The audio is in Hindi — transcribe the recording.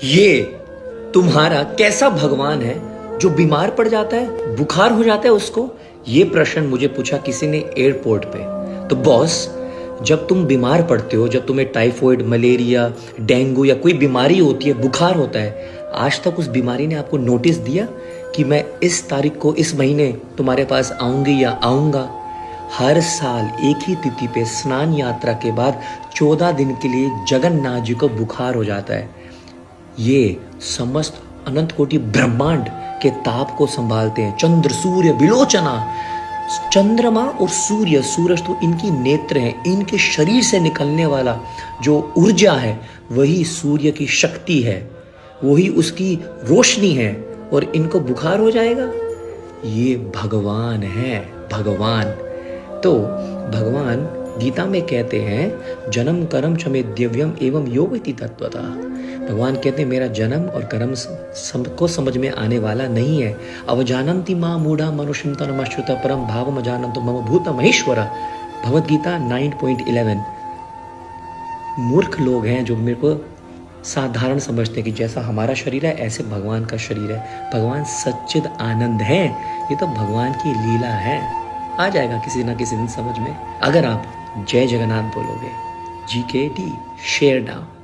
ये तुम्हारा कैसा भगवान है जो बीमार पड़ जाता है, बुखार हो जाता है उसको? ये प्रश्न मुझे पूछा किसी ने एयरपोर्ट पे। तो बॉस, जब तुम बीमार पड़ते हो, जब तुम्हें टाइफॉइड, मलेरिया, डेंगू या कोई बीमारी होती है, बुखार होता है, आज तक उस बीमारी ने आपको नोटिस दिया कि मैं इस तारीख को, इस महीने तुम्हारे पास आऊंगी या आऊंगा? हर साल एक ही तिथि पे स्नान यात्रा के बाद 14 दिन के लिए जगन्नाथ जी को बुखार हो जाता है। ये समस्त अनंत कोटि ब्रह्मांड के ताप को संभालते हैं। चंद्र सूर्य विलोचना, चंद्रमा और सूर्य, सूरज तो इनकी नेत्र हैं। इनके शरीर से निकलने वाला जो ऊर्जा है वही सूर्य की शक्ति है, वही उसकी रोशनी है, और इनको बुखार हो जाएगा? ये भगवान है, भगवान। तो भगवान गीता में कहते हैं जन्म कर्म च मे दिव्यम एवं योग इति तत्वतः। भगवान कहते हैं मेरा जन्म और कर्म सबको समझ में आने वाला नहीं है। अवजानन्ति मां मूढ़ा मनुष्यं तन्मश्रुत परम भावम अजानन्तो मम भूत महेश्वर। भगवद गीता 9.11। मूर्ख लोग हैं जो मेरे को साधारण समझते हैं कि जैसा हमारा शरीर है ऐसे भगवान का शरीर है। भगवान सच्चिद आनंद है। ये तो भगवान की लीला है। आ जाएगा किसी ना किसी दिन समझ में, अगर आप जय जगन्नाथ बोलोगे। GKD share now.